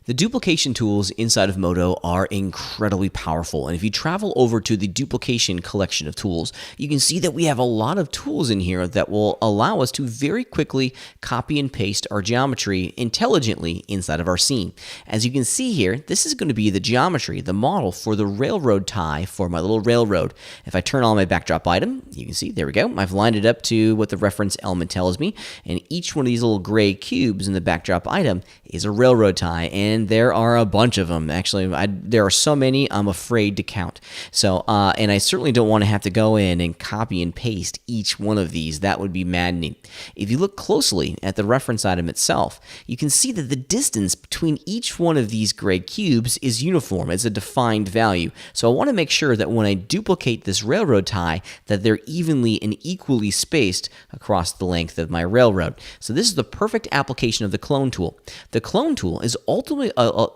The duplication tools inside of Modo are incredibly powerful, and if you travel over to the duplication collection of tools, you can see that we have a lot of tools in here that will allow us to very quickly copy and paste our geometry intelligently inside of our scene. As you can see here, this is going to be the geometry, the model for the railroad tie for my little railroad. If I turn on my backdrop item, you can see, there we go, I've lined it up to what the reference element tells me, and each one of these little gray cubes in the backdrop item is a railroad tie, and there are a bunch of them. Actually, there are so many, I'm afraid to count. So, and I certainly don't want to have to go in and copy and paste each one of these. That would be maddening. If you look closely at the reference item itself, you can see that the distance between each one of these gray cubes is uniform. It's a defined value. So I want to make sure that when I duplicate this railroad tie, that they're evenly and equally spaced across the length of my railroad. So this is the perfect application of the clone tool. The clone tool is ultimately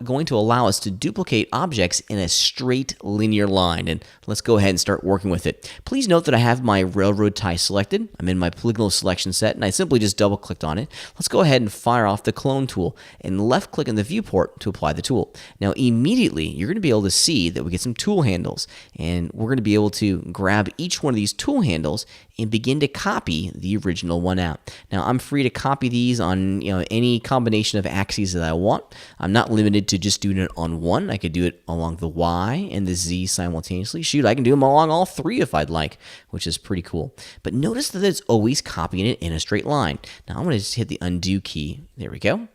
going to allow us to duplicate objects in a straight linear line. And let's go ahead and start working with it. Please note that I have my railroad tie selected. I'm in my polygonal selection set, and I simply just double-clicked on it. Let's go ahead and fire off the clone tool and left-click in the viewport to apply the tool. Now, immediately, you're going to be able to see that we get some tool handles, and we're going to be able to grab each one of these tool handles and begin to copy the original one out. Now, I'm free to copy these on any combination of axes that I want. I'm not limited to just doing it on one. I could do it along the Y and the Z simultaneously. Shoot, I can do them along all three if I'd like, which is pretty cool. But notice that it's always copying it in a straight line. Now, I'm going to just hit the undo key. There we go.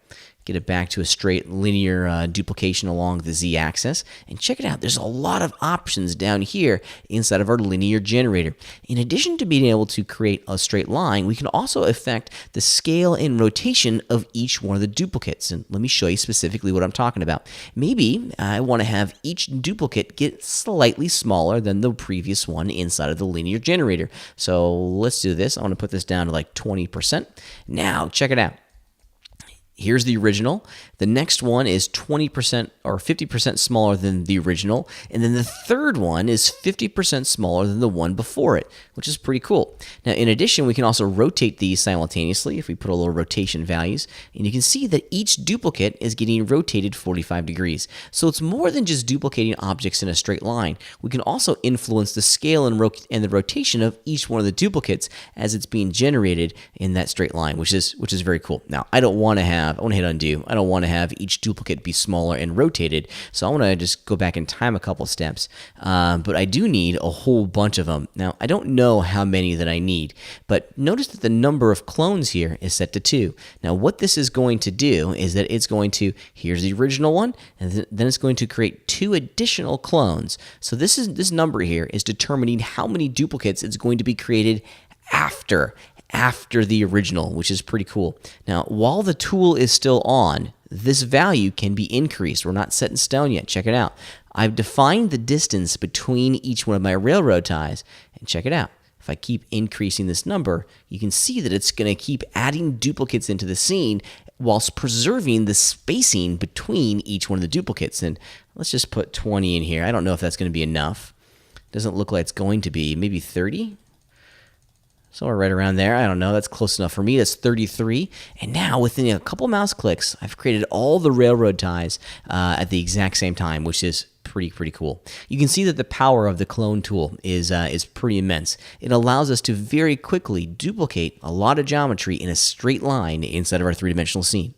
Get it back to a straight linear duplication along the z-axis. And check it out, there's a lot of options down here inside of our linear generator. In addition to being able to create a straight line, we can also affect the scale and rotation of each one of the duplicates. And let me show you specifically what I'm talking about. Maybe I want to have each duplicate get slightly smaller than the previous one inside of the linear generator. So let's do this. I want to put this down to like 20%. Now, check it out. Here's the original. The next one is 20% or 50% smaller than the original. And then the third one is 50% smaller than the one before it, which is pretty cool. Now, in addition, we can also rotate these simultaneously if we put a little rotation values. And you can see that each duplicate is getting rotated 45 degrees. So it's more than just duplicating objects in a straight line. We can also influence the scale and the rotation of each one of the duplicates as it's being generated in that straight line, which is very cool. Now, I want to hit undo. I don't want to have each duplicate be smaller and rotated, so I want to just go back in time a couple steps. But I do need a whole bunch of them. Now, I don't know how many that I need, but notice that the number of clones here is set to 2. Now, what this is going to do is that it's going to, here's the original one, and then it's going to create 2 additional clones. So this number here is determining how many duplicates it's going to be created after the original, which is pretty cool. Now, while the tool is still on, this value can be increased. We're not set in stone yet. Check it out. I've defined the distance between each one of my railroad ties, and check it out. If I keep increasing this number, you can see that it's going to keep adding duplicates into the scene whilst preserving the spacing between each one of the duplicates. And let's just put 20 in here. I don't know if that's going to be enough. Doesn't look like it's going to be. Maybe 30? Somewhere right around there. I don't know. That's close enough for me. That's 33. And now, within a couple mouse clicks, I've created all the railroad ties at the exact same time, which is pretty cool. You can see that the power of the clone tool is pretty immense. It allows us to very quickly duplicate a lot of geometry in a straight line inside of our three-dimensional scene.